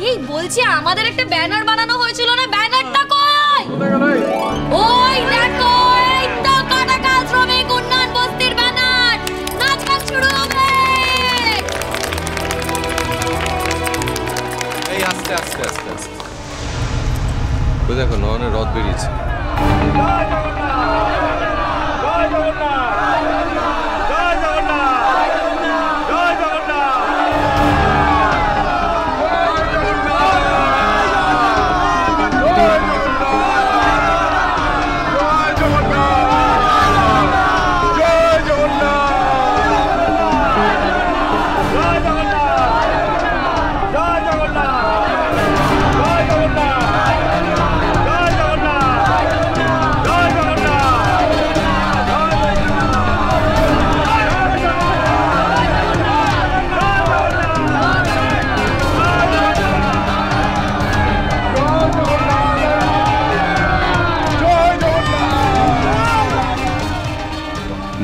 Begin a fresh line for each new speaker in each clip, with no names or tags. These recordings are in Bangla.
এই বলছি আমাদের একটা ব্যানার বানানো হয়েছিল না, ব্যানারটা কই? ওই দেখো, এই তো কাটাকাল শ্রমিক উন্নয়ন বস্তির ব্যানার। নাচ গান শুরু হবে।
এই আস্তে আস্তে আস্তে আস্তে। ওই দেখো নয়নের রথ বেরিয়েছে।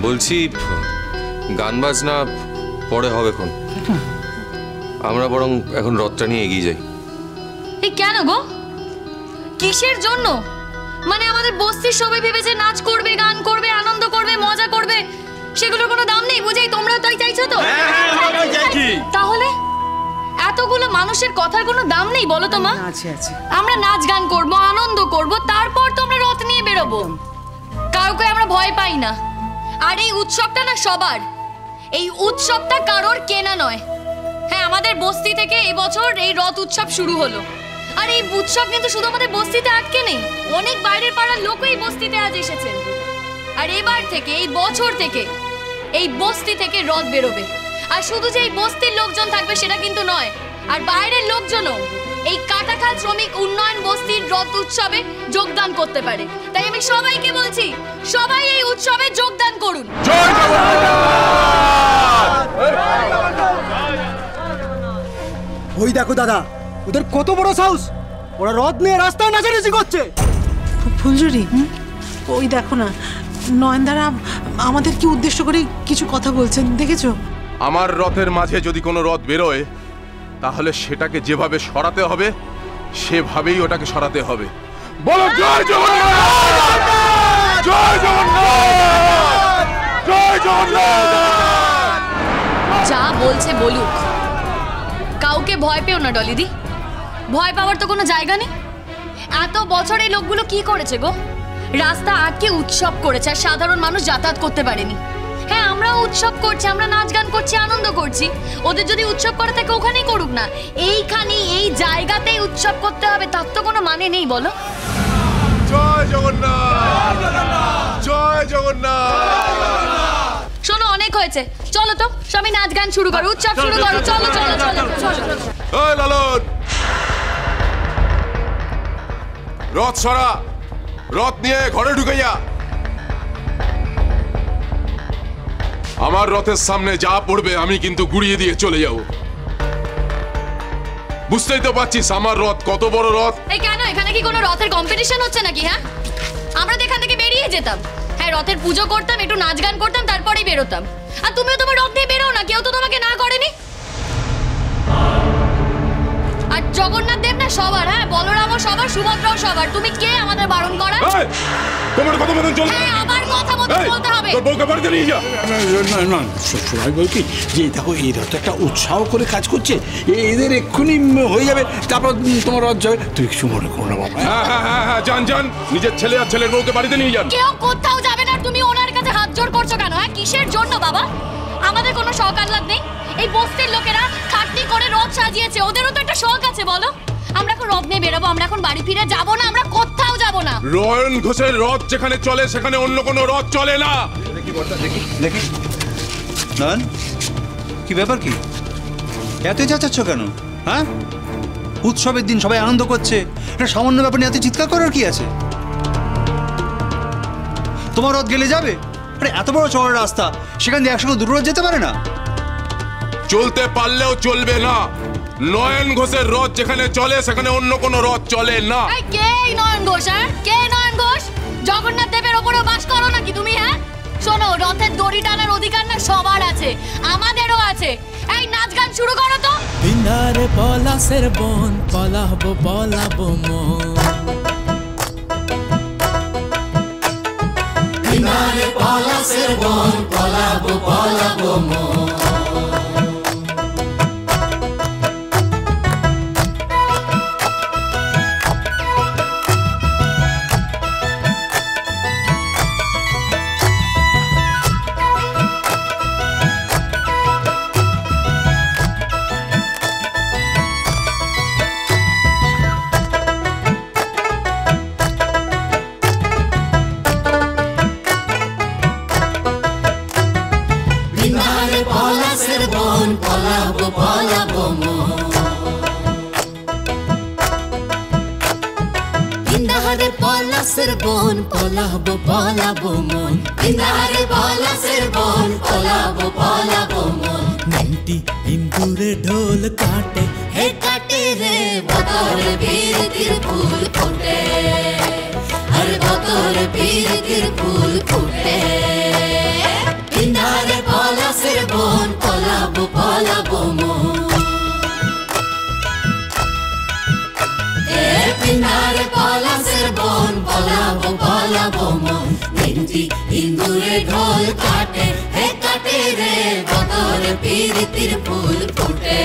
বলছি গান বাজনা পরে হবে কোন, আমরা বরং এখন রথটা নিয়ে এগিয়ে যাই।
এই কেন গো? কিসের জন্য? মানে আমাদের বস্তির সবাই ভেবেছে নাচ করবে, গান করবে, আনন্দ করবে, মজা করবে, সেগুলোর কোনো দাম নেই বুঝেই তোমরাও তাই চাইছো তো? তাহলে এতগুলো মানুষের কথার কোনো দাম নেই বলো তো মা? আমরা নাচ গান করবো, আনন্দ করবো, তারপর তো আমরা রথ নিয়ে বেরোবো। কাউকে আমরা ভয় পাই না। আর এই উৎসবটা না সবার, এই উৎসবটা কারোর কেনা নয়। হ্যাঁ, আমাদের বস্তি থেকে এবছর এই রথ উৎসব শুরু হলো। আর এই উৎসব কিন্তু শুধু আমাদের বস্তিতে আটকে নেই, অনেক বাইরের পাড়ার লোকও এই বস্তিতে আজ এসেছেন। আর এবার থেকে, এই বছর থেকে এই বস্তি থেকে রথ বেরোবে। আর শুধু যে এই বস্তির লোকজন থাকবে সেটা কিন্তু নয়, আর বাইরের লোকজনও এই কাটাখাল শ্রমিক উন্নয়ন বস্তির রথ উৎসবে যোগদান করতে পারে। তাই আমি সবাইকে বলছি, সবাই এই উৎসবে যোগদান করুন।
ওই দেখো দাদা, ওদের কত বড় সাহস, ওরা রথ নিয়ে রাস্তায় নাচানাচি করছে।
ফুলঝুরি, ওই দেখো না, নয়নদারা আমাদের কি উদ্দেশ্য করে কিছু কথা বলছেন দেখেছো?
আমার রথের মাঝে যদি কোনো রথ বেরোয় তাহলে সেটাকে যেভাবে সরাতে হবে সেভাবেই ওটাকে সরাতে হবে। বলো জয় জগন্নাথ, জয় জগন্নাথ, জয় জগন্নাথ।
যা বলছে বলুক, কাউকে ভয় পেও না ডলিদি। ভয় পাওয়ার তো কোনো জায়গা নেই। এত বছর এই লোকগুলো কি করেছে গো? রাস্তা আটকে উৎসব করেছে, আর সাধারণ মানুষ যাতায়াত করতে পারেনি। হ্যাঁ, আমরাও উৎসব করছি, আমরা নাচ গান করছি, আনন্দ করছি। ওদের যদি উৎসব করা থাকে ওখানেই করুক না, এইখানেই এই জায়গাতেই উৎসব করতে হবে, তার তো কোনো মানে নেই বলো।
জয় জগন্নাথ, জয় জগন্নাথ।
শোনো, অনেক হয়েছে, চলো তো সবাই নাচ গান শুরু করো, উৎসব শুরু করো, চলো চলো চলো চলো।
এই লালন, রথ সরা, রথ নিয়ে ঘরে ঢুকে যা। আমার রথের সামনে যা পড়বে আমি কিন্তু গুড়িয়ে দিয়ে চলে যাব। বুঝতেই তো পারছিস আমার রথ কত বড় রথ।
এই কেন, এখানে কি কোনো রথের কম্পিটিশন হচ্ছে নাকি? হ্যাঁ, আমরা তো এখান থেকে বেরিয়ে যেতাম। হ্যাঁ, রথের পুজো করতাম, একটু নাচ গান করতাম, তারপরেই বেরোতাম। আর তুমিও তোমার রথ নিয়ে বেরো না, কেউ তো তোমাকে না করেনি। আর জগন্নাথ দেব না সবার, হ্যাঁ, বলরামও সবার, সুভদ্রাও সবার। তুমি কে আমাদের বারণ করা?
তোমার কথা মতন চলবে।
হ্যাঁ, আমার কথা মতন চলতে হবে।
তোর বউকে বাড়িতে নিয়ে যা।
না, সবাই বল কি যে দেখো এই রথ একটা উৎসাহ করে কাজ করছে, এদের এক্ষুনি হয়ে যাবে, তারপর তোমার রথ যাবে। তুই কিছু মনে করো না বাবা।
হ্যাঁ, যান যান, নিজের ছেলে আর ছেলের বউকে বাড়িতে নিয়ে যান।
কেউ কোথাও যাবে না। তুমি ওনার কাছে হাত জোড় করছো কেন? হ্যাঁ, কিসের জন্য বাবা? আমাদের কোনো শখ আহ্লাদ নেই? এই বস্তির লোকেরা খাটনি করে রথ সাজিয়েছে, ওদেরও তো একটা শখ আছে বলো। আমরা এখন রথ নিয়ে বেরোবো, আমরা এখন বাড়ি ফিরে যাবো না, আমরা কোথাও যাবো না।
নয়ন ঘোষের রথ যেখানে চলে সেখানে অন্য কোনো রথ চলে না।
দেখি বড়টা, দেখি দেখি। নয়ন, কি ব্যাপার? কি এত চাচাচ্ছ কেন? হ্যাঁ, উৎসবের দিন সবাই আনন্দ করছে, এটা সামান্য ব্যাপার নিয়ে এত চিৎকার করার কি আছে? তোমার রথ গেলে যাবে? আরে এত বড় চওড়া রাস্তা, সেখান দিয়ে একসঙ্গে দুটো রথ যেতে পারে না?
চলতে পারলেও চলবে না। নয়ন ঘোষের রথ যেখানে চলে সেখানে অন্য কোনো রথ চলে না।
কে নয়ন ঘোষ? হ্যাঁ, কে নয়ন ঘোষ? জগন্নাথ দেবের ওপরে বাস করো নাকি তুমি? হ্যাঁ, শোনো, রথের দড়ি টানার অধিকার না সবার আছে, আমাদেরও আছে, এই নাচ গান শুরু করো তো।
বিন্ধারে পলাশের বন পলাবো পলাবো মন বিন্ধারে পলাশের বন পলাবো পলাবো মন পলাশের বন পলাবো পলাবো মন বিন্ধারে পলাশের বন পলাবো পলাবো মন ঘন্টি ইন্দুরে ঢোল কাটে হে কাটে রে বতরে বীরতির ফুল ফোটে আরে বতরে বীরতির ফুল ফোটে বিন্ধারে পলাশের বন পলাবো পলাবো মন বিন্ধারে পলাশের বন পলাবো পলাবো মন ঘন্টি ইন্দুরে ঢোল কাটে হে কাটে রে বতরে বীরতির ফুল ফোটে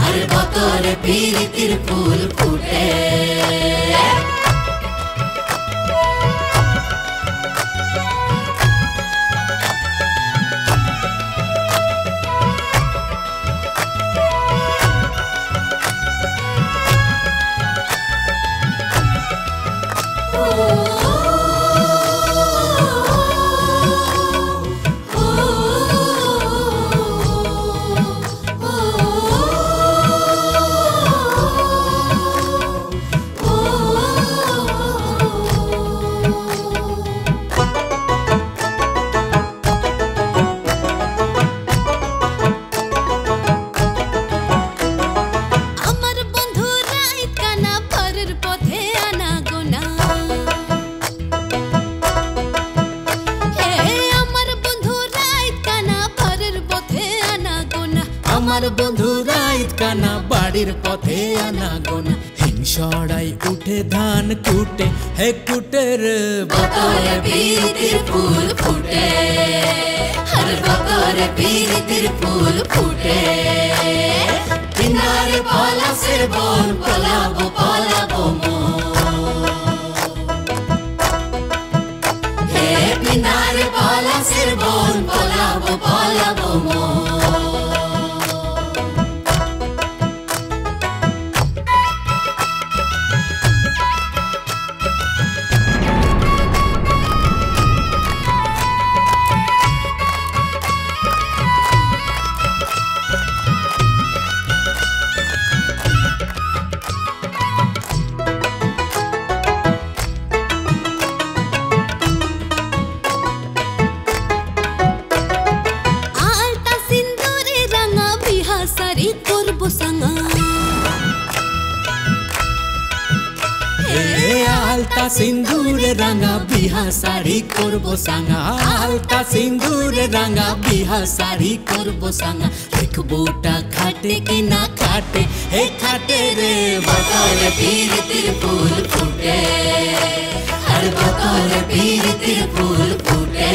আরে বতরে বীরতির ফুল ফোটে বন্ধু রাইত কানা বাড়ির পথে আনা গোনা হিংসড়াই উঠে ধান কুটে হে কুটে রে বতরে বীরতির ফুল ফুটে হর বতরে বীরতির ফুল ফুটে বিন্ধারে পলাশের বন পলাবো পলাবো মন হে বিন্ধারে পলাশের বন পলাবো পলাবো মন সিন্দুরে রাঙা বিহা শাড়ি করবো সাঙ্গা আলতা সিন্দুরে রাঙা বিহা শাড়ি করবো সাঙ্গা দেখবোটা খাটে কি না খাটে হে খাটে রে বতরে বীরতির ফুল ফুটে আর বতরে বীরতির ফুল ফুটে